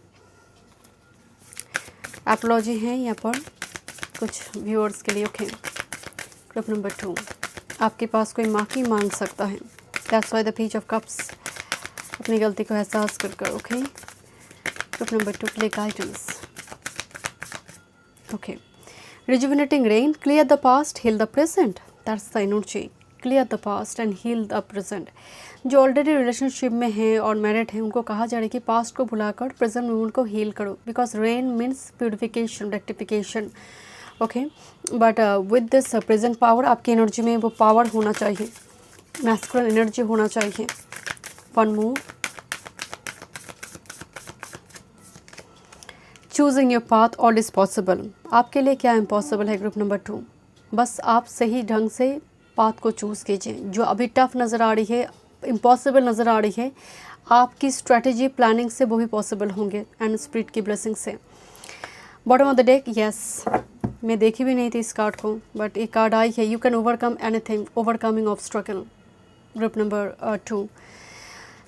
एपोलॉजी है यहाँ पर कुछ व्यूअर्स के लिए। ओके ग्रुप नंबर 2, आपके पास कोई माफ़ी मांग सकता है, that's why the page of cups, अपनी गलती को एहसास कर। Okay group number 2, play guidance. Okay rejuvenating rain, clear the past, heal the present, that's the energy, clear the past and heal the present। जो ऑलरेडी रिलेशनशिप में हैं और मैरिड हैं उनको कहा जा रहा है कि पास्ट को भुलाकर प्रेजेंट मोमेंट को हील करो, because rain means purification, rectification. Okay but with this present power, आपकी एनर्जी में वो पावर होना चाहिए, मैस्कुलिन एनर्जी होना चाहिए। One more, choosing your path, all is possible. आपके लिए क्या इम्पॉसिबल है ग्रुप नंबर 2, बस आप सही ढंग से पाथ को चूज़ कीजिए। जो अभी टफ नज़र आ रही है, इम्पॉसिबल नज़र आ रही है, आपकी स्ट्रैटेजी प्लानिंग से वो भी पॉसिबल होंगे, एंड स्पिरिट की ब्लेसिंग से। Bottom of the deck, yes मैं देखी भी नहीं थी इस कार्ड को, बट एक कार्ड आई है, you can overcome anything, overcoming obstacle. Group number 2,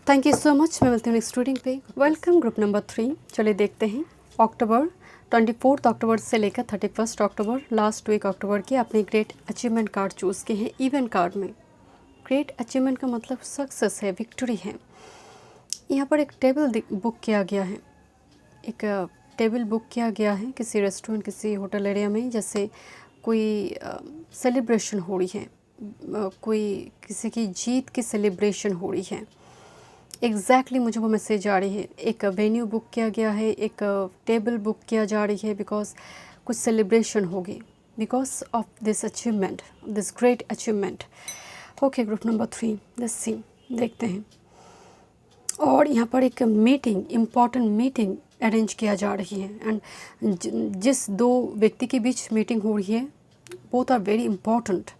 thank you so much. मैं मिलती हूँ नेक्स्ट रीडिंग पे। Welcome group number 3। चलिए देखते हैं अक्टूबर 24 अक्टूबर से लेकर 31 अक्टूबर, लास्ट वीक अक्टूबर की आपने ग्रेट अचीवमेंट कार्ड चूज़ किए हैं। इवेंट कार्ड में ग्रेट अचीवमेंट का मतलब सक्सेस है, विक्ट्री है। यहाँ पर एक टेबल बुक किया गया है, एक टेबल बुक किया गया है किसी रेस्टोरेंट, किसी होटल एरिया में, जैसे कोई सेलिब्रेशन हो रही है, कोई किसी की जीत की सेलिब्रेशन हो रही है। एग्जैक्टली मुझे वो मैसेज आ रही है। एक वेन्यू बुक किया गया है, एक टेबल बुक किया जा रही है, बिकॉज कुछ सेलिब्रेशन होगी because of this achievement, this great achievement. Okay group number 3, let's see, देखते हैं। और यहाँ पर एक मीटिंग, इम्पॉर्टेंट मीटिंग अरेंज किया जा रही है, एंड जिस दो व्यक्ति के बीच मीटिंग हो रही है, both are very important.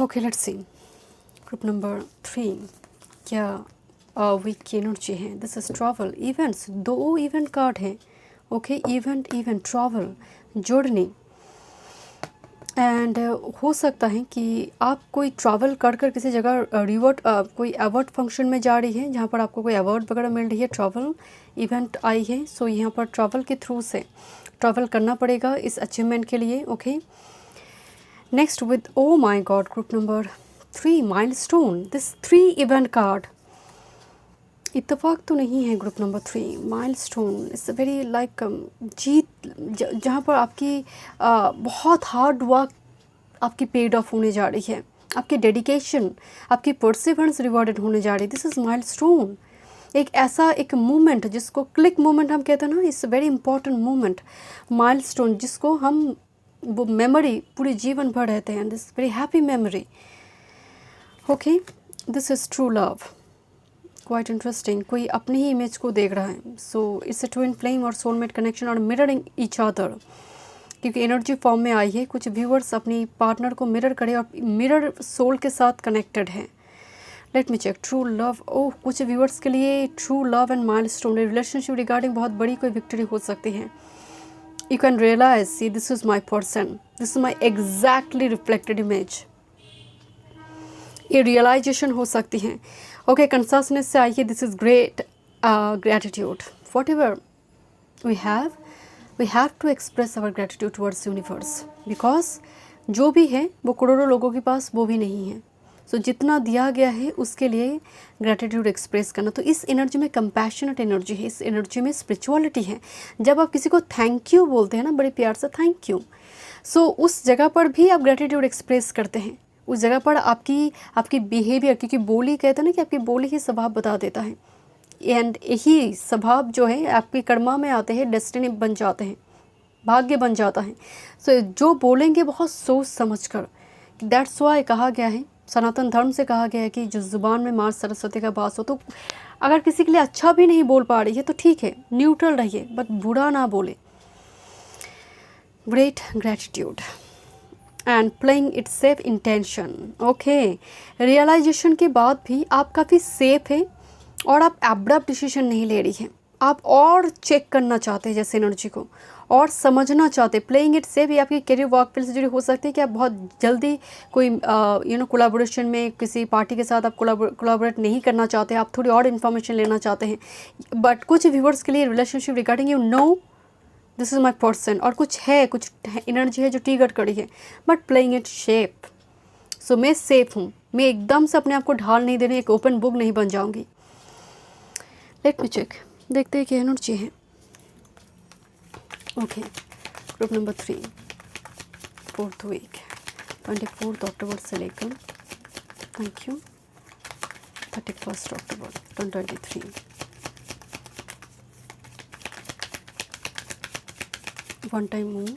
Okay let's see, group number 3 क्या वीक की एनर्जी है। This is travel, events, 2 event card हैं। Okay event, travel, journey, and हो सकता है कि आप कोई ट्रैवल कर किसी जगह रिवॉर्ड, कोई अवार्ड फंक्शन में जा रही है जहाँ पर आपको कोई अवार्ड वगैरह मिल रही है। ट्रैवल इवेंट आई है, सो यहाँ पर ट्रैवल के थ्रू से ट्रैवल करना पड़ेगा इस अचीवमेंट के लिए। Okay next with, oh my god, group number 3 milestone. This 3 event card, इत्तेफाक तो नहीं है group number 3, milestone it's very like जीत, जहाँ पर आपकी बहुत हार्ड वर्क आपकी पेड ऑफ होने जा रही है, आपकी डेडिकेशन, आपकी परसिवरेंस रिवॉर्डेड होने जा रही है। दिस इज़ माइलस्टोन, एक ऐसा एक मोमेंट जिसको क्लिक मोमेंट हम कहते हैं ना, it's very important moment, milestone, जिसको हम वो मेमोरी पूरे जीवन भर रहते हैं, this very happy memory. Okay this is true love, quite interesting, कोई अपनी ही इमेज को देख रहा है, so it's a twin flame और सोलमेट कनेक्शन और मिररिंग ईच अदर, क्योंकि एनर्जी फॉर्म में आई है। कुछ व्यूअर्स अपनी पार्टनर को मिरर करे और मिरर सोल के साथ कनेक्टेड है। Let me check, true love, oh कुछ व्यूअर्स के लिए true love and milestone, relationship regarding बहुत बड़ी कोई विक्ट्री हो सकती है। You can realise, see this is my person, this is my exactly reflected image, ये रियलाइजेशन हो सकती है। ओके कंसासनेस से आइए, this is great gratitude, whatever we have to express our gratitude towards universe, because जो भी है वो करोड़ों लोगों के पास वो भी नहीं है। सो जितना दिया गया है उसके लिए ग्रैटिट्यूड एक्सप्रेस करना। तो इस एनर्जी में कंपैशनेट एनर्जी है, इस एनर्जी में स्पिरिचुअलिटी है। जब आप किसी को थैंक यू बोलते हैं ना, बड़े प्यार से थैंक यू, सो उस जगह पर भी आप ग्रैटिट्यूड एक्सप्रेस करते हैं। उस जगह पर आपकी बिहेवियर, क्योंकि बोली कहते हैं ना कि आपकी बोली ही स्वभाव बता देता है, एंड यही स्वभाव जो है आपके कर्मा में आते हैं, डेस्टिनी बन जाते हैं, भाग्य बन जाता है। सो जो बोलेंगे बहुत सोच समझ कर, दैट्स वाई कहा गया है, सनातन धर्म से कहा गया है कि जो ज़ुबान में माँ सरस्वती का वास हो। तो अगर किसी के लिए अच्छा भी नहीं बोल पा रही है तो ठीक है, न्यूट्रल रहिए, बट बुरा ना बोले। Great gratitude and playing it safe intention. Okay, realization के बाद भी आप काफ़ी सेफ हैं और आप एब्रप्ट डिसीजन नहीं ले रही हैं। आप और चेक करना चाहते हैं जैसे एनर्जी को, और समझना चाहते हैं। प्लेइंग इट सेफ ये आपकी करियर वर्क फील्ड से जुड़ी हो सकती है कि आप बहुत जल्दी कोई कोलैबोरेशन में किसी पार्टी के साथ आप कोलैबोरेट नहीं करना चाहते, आप थोड़ी और इन्फॉर्मेशन लेना चाहते हैं। बट कुछ व्यूवर्स के लिए relationship regarding you know this is my person, और कुछ एनर्जी है जो ट्रिगर करी है, बट प्लेइंग इट शेप। सो मैं सेफ हूँ, मैं एकदम से अपने आप को ढाल नहीं दे रही, एक ओपन बुक नहीं बन जाऊँगी। लेट मी चेक, देखते हैं क्या एनर्जी है। Okay, group number 3, 4th week 24 October से लेकर thank you 31 October 2023। One time more.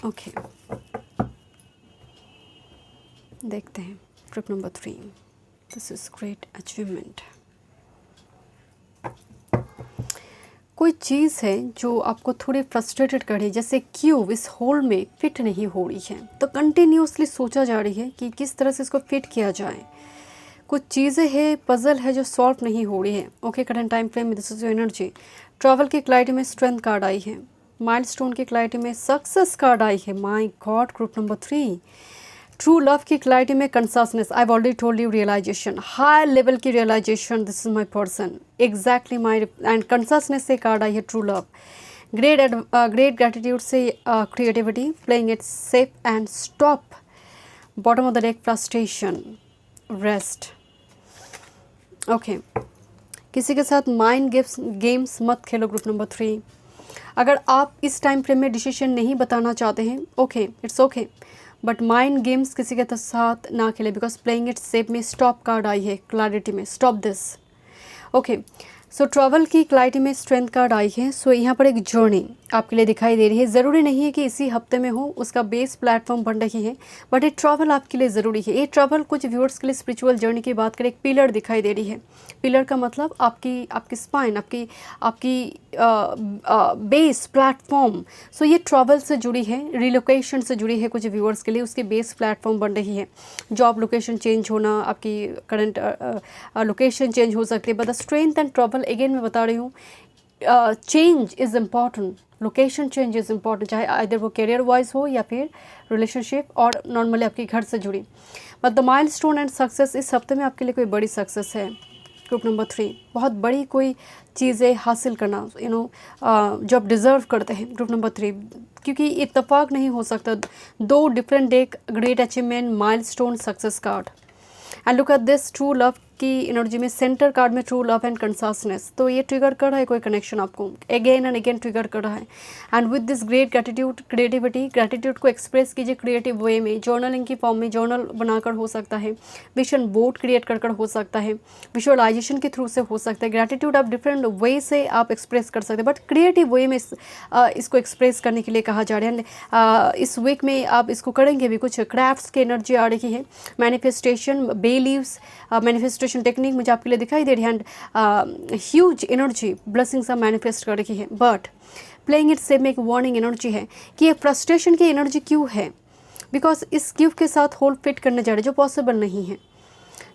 Okay, देखते हैं trip number 3। This is great achievement. कोई चीज़ है जो आपको थोड़ी फ्रस्ट्रेटेड कर रही है, जैसे क्यों इस होल में फिट नहीं हो रही है, तो कंटिन्यूसली सोचा जा रही है कि किस तरह से इसको फिट किया जाए। कुछ चीज़ें हैं, पजल है जो सॉल्व नहीं हो रही है। ओके, करंट टाइम फ्रेम में this is your energy. Travel की क्लैरिटी में स्ट्रेंथ कार्ड आई है। माइलस्टोन की क्लैरिटी में सक्सेस कार्ड आई है। My god, group number 3। True love की क्लैरिटी में consciousness, I already told you, realisation, high level की realisation, this is my person, exactly my, and consciousness से कार्ड आई है ट्रू लव। ग्रेट ग्रेटिट्यूड से creativity, playing it safe and stop. Bottom of the deck frustration, rest. Okay, किसी के साथ माइंड गेम्स मत खेलो, ग्रुप नंबर 3। अगर आप इस टाइम फ्रेम में डिसीजन नहीं बताना चाहते हैं, okay, it's okay, but mind games किसी के साथ ना खेले, बिकॉज प्लेइंग इट सेफ में स्टॉप कार्ड आई है क्लैरिटी में, stop this. Okay, so travel की क्लैरिटी में स्ट्रेंथ कार्ड आई है। सो यहाँ पर एक जर्नी आपके लिए दिखाई दे रही है। ज़रूरी नहीं है कि इसी हफ्ते में हो, उसका बेस प्लेटफॉर्म बन रही है, बट ये ट्रैवल आपके लिए ज़रूरी है। ये ट्रैवल कुछ व्यूअर्स के लिए स्पिरिचुअल जर्नी की बात करें, एक पिलर दिखाई दे रही है। पिलर का मतलब आपकी स्पाइन, आपकी बेस प्लेटफॉर्म। सो ये ट्रैवल से जुड़ी है, रिलोकेशन से जुड़ी है कुछ व्यूअर्स के लिए, उसकी बेस प्लेटफॉर्म बन रही है। जॉब लोकेशन चेंज होना, आपकी करंट लोकेशन चेंज हो सकती है, but the strength and travel again मैं बता रही हूँ, change is important, location change is important, चाहे आइदर वो करियर वाइज हो या फिर रिलेशनशिप और नॉर्मली आपके घर से जुड़ी। But the milestone and success, इस हफ्ते में आपके लिए कोई बड़ी सक्सेस है। ग्रुप नंबर 3, बहुत बड़ी कोई चीज़ें हासिल करना, जो आप डिज़र्व करते हैं, ग्रुप नंबर 3, क्योंकि इत्तेफाक नहीं हो सकता। 2 different deck, great achievement, milestone, success card. And look at this, true love की एनर्जी में सेंटर कार्ड में ट्रू लव एंड कंसासनेस। तो ये ट्रिगर कर रहा है कोई कनेक्शन आपको, अगेन एंड अगेन ट्रिगर कर रहा है। And with this great gratitude, creativity, gratitude को एक्सप्रेस कीजिए क्रिएटिव वे में, जर्नलिंग की फॉर्म में, जर्नल बनाकर हो सकता है, विजन बोर्ड क्रिएट कर हो सकता है, विजुअलाइजेशन के थ्रू से हो सकता है। ग्रेटिट्यूड आप डिफरेंट वे से आप एक्सप्रेस कर सकते हैं, बट क्रिएटिव वे में इसको एक्सप्रेस करने के लिए कहा जा रहा है। इस वीक में आप इसको करेंगे भी, कुछ क्राफ्ट्स की एनर्जी आ रही है, manifestation, bay leaves manifestation technique मुझे आपके लिए दिखाई दे रही है, एंड ह्यूज एनर्जी, ब्लेसिंग्स आप मैनिफेस्ट कर रही है। बट प्लेइंग इट सेफ में एक वार्निंग एनर्जी है कि ये फ्रस्ट्रेशन की एनर्जी क्यों है, बिकॉज इस गिफ्ट के साथ होल फिट करने जा रहे हैं जो पॉसिबल नहीं है।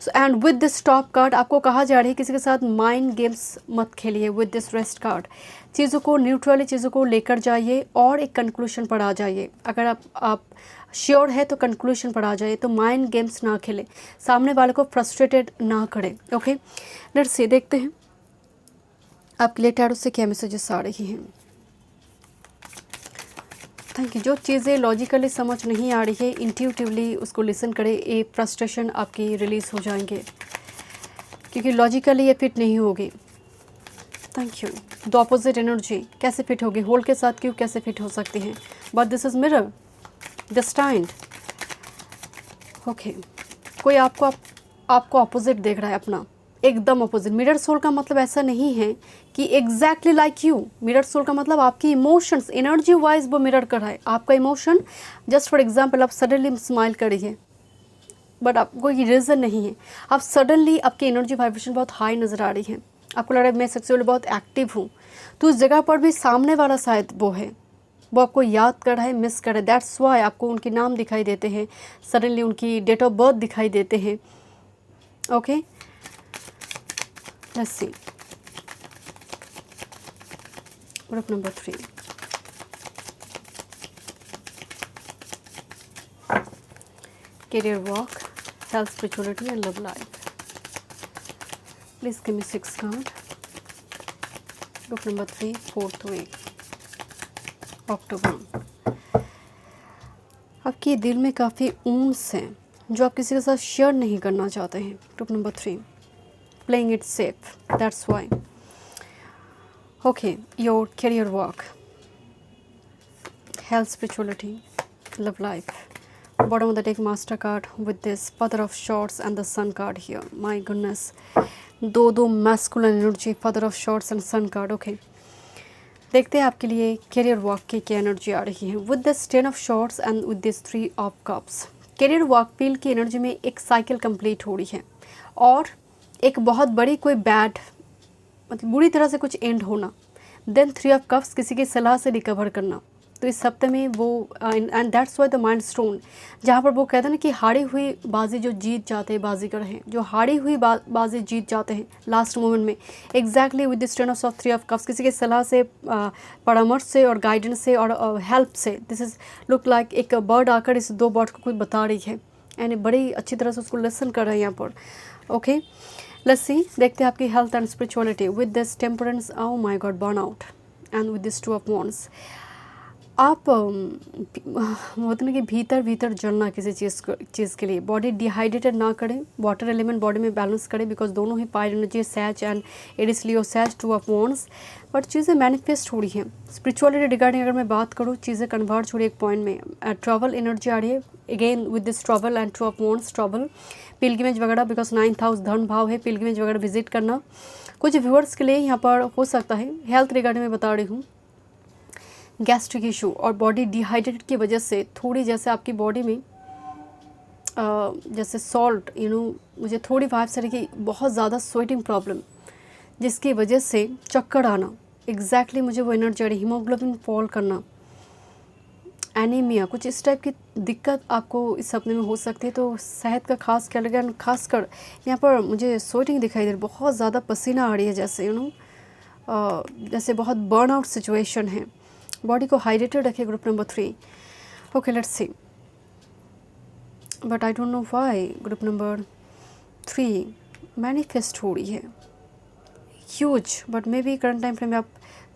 So and with this top card आपको कहा जा रहा है किसी के साथ माइंड गेम्स मत खेलिए। विद दिस रेस्ट कार्ड चीज़ों को न्यूट्रली, चीज़ों को लेकर जाइए और एक कंक्लूशन पर आ जाइए। अगर आप श्योर है तो कंक्लूशन पर आ जाइए, तो माइंड गेम्स ना खेले, सामने वाले को फ्रस्ट्रेटेड ना करें। ओके, लेट्स सी, देखते हैं आपके लिए टैरो से क्या मैसेजेस आ रही हैं। Thank you. जो चीज़ें लॉजिकली समझ नहीं आ रही है, इंट्यूटिवली उसको लिसन करें, ये फ्रस्ट्रेशन आपकी रिलीज़ हो जाएंगे, क्योंकि लॉजिकली ये फिट नहीं होगी। Thank you. The opposite energy कैसे फिट होगी, होल के साथ क्यों कैसे फिट हो सकती हैं, but this is mirror destined. Okay, कोई आपको अपोजिट देख रहा है अपना, एकदम अपोजिट। मिरर सोल का मतलब ऐसा नहीं है कि exactly like you. Mirror soul का मतलब आपकी इमोशंस एनर्जी वाइज वो मिरर कर रहा है आपका इमोशन। जस्ट फॉर एग्जांपल आप सडनली स्माइल करिए बट आपको कोई रीज़न नहीं है, आप सडनली आपकी एनर्जी वाइब्रेशन बहुत हाई नज़र आ रही है, आपको लग रहा है मैं सेक्सुअली बहुत एक्टिव हूँ, तो उस जगह पर भी सामने वाला शायद वो है, वो आपको याद कर रहा है, मिस कर रहा है। दैट्स वाई आपको उनके नाम दिखाई देते हैं, सडनली उनकी डेट ऑफ बर्थ दिखाई देते हैं। Okay, let's see group number 3। career, work, health, spirituality and love life. Please give me 6 card. Group number 3, 4th week, October. आपके दिल में काफ़ी ऊंस हैं जो आप किसी के साथ शेयर नहीं करना चाहते हैं। Group number 3, playing it safe, that's why. Okay, your career, work, health, spirituality, love life. Bottom of the deck, master card with this father of swords and the sun card here. My goodness, दो masculine energy, father of swords and sun card. Okay, देखते हैं आपके लिए कैरियर वर्क की क्या एनर्जी आ रही है with this 10 of swords and with this 3 of cups. Career work field की एनर्जी में एक साइकिल कंप्लीट हो रही है और एक बहुत बड़ी कोई बैड मतलब बुरी तरह से कुछ एंड होना, देन 3 ऑफ कप्स किसी की सलाह से रिकवर करना। तो इस हफ्ते में वो and that's why the mind stone, जहाँ पर वो कहते हैं ना कि हारी हुई बाजी जो जीत जाते हैं बाजीगर हैं, जो हारी हुई बाजी जीत जाते हैं लास्ट मोमेंट में। Exactly with this 10 of 3 of cups, किसी के सलाह से, परामर्श से और गाइडेंस से और हेल्प से। दिस इज़ लुक लाइक एक बर्ड आकर इस 2 बर्ड को कुछ बता रही है एंड बड़ी अच्छी तरह से उसको लेसन कर रहे हैं यहाँ पर। ओके, लेट्स सी, देखते हैं आपकी health and spirituality with this temperance, oh my God, burn out and with this 2 of wands. आप होता ना कि भीतर जलना किसी चीज़ के लिए, बॉडी डिहाइड्रेटेड ना करें, वाटर एलिमेंट बॉडी में बैलेंस करें, बिकॉज दोनों ही पायर एनर्जी, सैच एंड एरिस लियो सैच, 2 ऑफ वॉन्ड्स। बट चीज़ें मैनिफेस्ट हो रही हैं। स्पिरिचुअलिटी रिगार्डिंग अगर मैं बात करूँ, चीज़ें कन्वर्ट हो रही है एक पॉइंट में। ट्रैवल एनर्जी आ रही है again with this travel and 2 of wands, travel, pilgrimage वगैरह, बिकॉज 9th हाउस धर्म भाव है, पिलग्रिमेज वगैरह विजिट करना। कुछ व्यूअर्स के लिए यहाँ पर हो सकता है हेल्थ रिगार्डिंग में बता रही हूँ, गैस्ट्रिक इशू और बॉडी डिहाइड्रेटेड की वजह से थोड़ी, जैसे आपकी बॉडी में जैसे सॉल्ट मुझे थोड़ी वाइब्स आ रही कि बहुत ज़्यादा स्वेटिंग प्रॉब्लम, जिसकी वजह से चक्कर आना, एग्जैक्टली मुझे वो एनर्जी आ रही, हीमोग्लोबिन फॉल करना, एनीमिया, कुछ इस टाइप की दिक्कत आपको इस हफ्ते में हो सकती है। तो सेहत का खास ख्याल रखें। खासकर यहाँ पर मुझे स्वेटिंग दिखाई दे रही, बहुत ज़्यादा पसीना आ रही है, जैसे जैसे बहुत बर्न आउट सिचुएशन है। बॉडी को हाइड्रेटेड रखे। Group number 3, okay, let's see, but I don't know why group number 3 manifest हो रही है huge, but may be current time frame में आप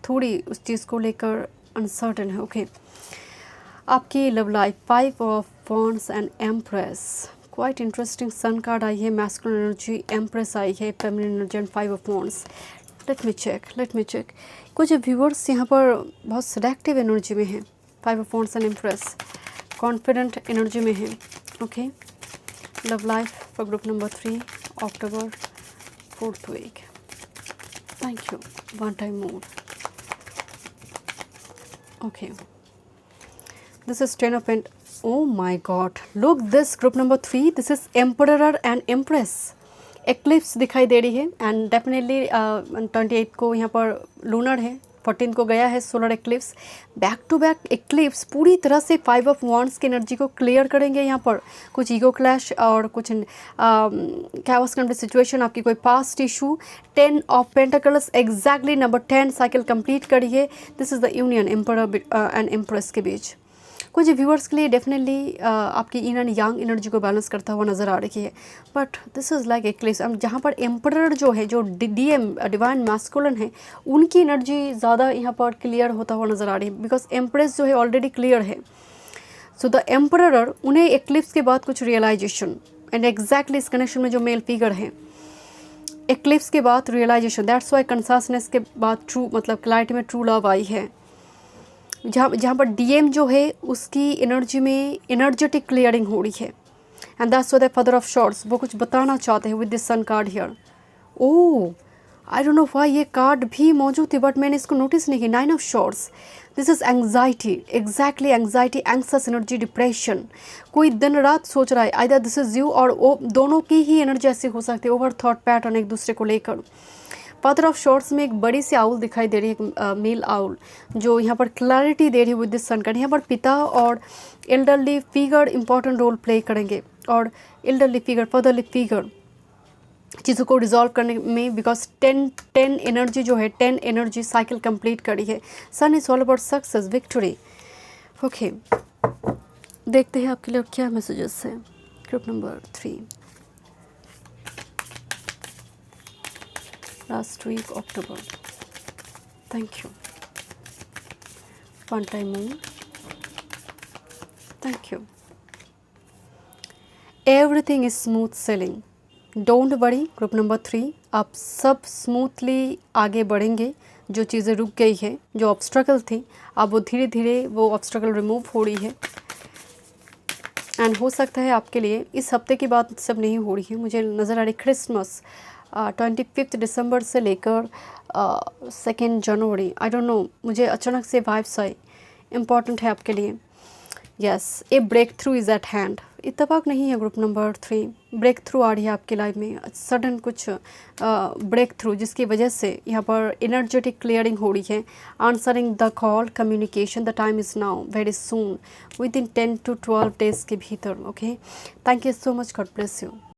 थोड़ी उस चीज़ को लेकर अनसर्टन है। ओके, आपकी love life, 5 of wands and empress, quite interesting. Sun card आई है, मैस्कुलिन एनर्जी, एम्प्रेस आई है, feminine energy and 5 of wands. Let me check. कुछ व्यूअर्स यहाँ पर बहुत सिलेक्टिव एनर्जी में हैं, 5 of wands and empress, confident energy में हैं। Okay, love life for group number 3, October 4th week. Thank you. One time more. Okay. This is 10 of Pentacles. Oh my God. Look this group number 3. This is Emperor and Empress. Eclipse दिखाई दे रही है एंड डेफिनेटली 28 को यहाँ पर लूनर है, 14 को गया है solar eclipse. Back to back eclipse पूरी तरह से 5 ऑफ वॉन्ड्स की एनर्जी को क्लियर करेंगे। यहाँ पर कुछ ईगो क्लैश और कुछ कैओस काइंड ऑफ सिचुएशन, आपकी कोई past issue. 10 of pentacles, exactly number 10 cycle complete करिए। This is the union emperor and empress के बीच। कुछ व्यूअर्स के लिए डेफिनेटली आपकी इन एंड यांग एनर्जी को बैलेंस करता हुआ नज़र आ रही है, but this is like eclipse. जहाँ पर एम्परर जो है, जो डीएम डिवाइन मैस्कुलिन है, उनकी एनर्जी ज़्यादा यहाँ पर क्लियर होता हुआ नज़र आ रही है, बिकॉज एम्प्रेस जो है ऑलरेडी क्लियर है। सो द एम्परर, उन्हें एक्लिप्स के बाद कुछ रियलाइजेशन, एंड एग्जैक्टली इस कनेक्शन में जो मेल फिगर है, एक्लिप्स के बाद रियलाइजेशन, दैट्स वाई कंसासनेस के बाद ट्रू, मतलब क्लैरिटी में ट्रू लव आई है। जहाँ पर डीएम जो है उसकी एनर्जी में एनर्जेटिक क्लियरिंग हो रही है, and that's why the father of swords, वो कुछ बताना चाहते हैं with this sun card here. Oh, I don't know why ये कार्ड भी मौजूद थी बट मैंने इसको नोटिस नहीं किया। 9 of shorts, this is anxiety, exactly anxiety, एंक्सस energy, depression. कोई दिन रात सोच रहा है, आइदर दिस इज़ यू और वो दोनों की ही एनर्जी ऐसी हो सकती है, ओवर थॉट पैटर्न एक दूसरे को लेकर। फादर ऑफ शॉर्ट्स में एक बड़ी सी आउल दिखाई दे रही है, एक मेल आउल जो यहाँ पर क्लैरिटी दे रही है विद दिस सन कार्ड। यहाँ पर पिता और elderly figure important role play करेंगे, और एल्डरली फिगर, फादरली फिगर चीज़ों को रिजॉल्व करने में, बिकॉज 10 एनर्जी जो है, 10 एनर्जी साइकिल कंप्लीट करी है। Sun is all about success, victory. Okay, देखते हैं आपके लिए क्या मैसेजेस हैं। Group number 3, last week October. Thank you. One time moon, thank you. Everything is smooth sailing, don't worry. Group number 3, आप सब स्मूथली आगे बढ़ेंगे। जो चीज़ें रुक गई है, जो ऑब्स्ट्रकल थी, अब वो धीरे धीरे वो ऑब्स्ट्रकल रिमूव हो रही है। एंड हो सकता है आपके लिए इस हफ्ते की बात सब नहीं हो रही है, मुझे नज़र आ रही क्रिसमस 25 दिसंबर से लेकर 2 जनवरी, आई डोंट नो, मुझे अचानक से वाइब्स आई, इम्पॉर्टेंट है आपके लिए। Yes, a break through is at hand. इत्तेफाक नहीं है ग्रुप नंबर 3, ब्रेक थ्रू आ रही है आपकी लाइफ में, सडन कुछ ब्रेक थ्रू, जिसकी वजह से यहाँ पर एनर्जेटिक क्लियरिंग हो रही है। Answering the call, communication, the time is now, very soon, with in 10 to 12 days के भीतर। Okay, thank you so much, God bless you.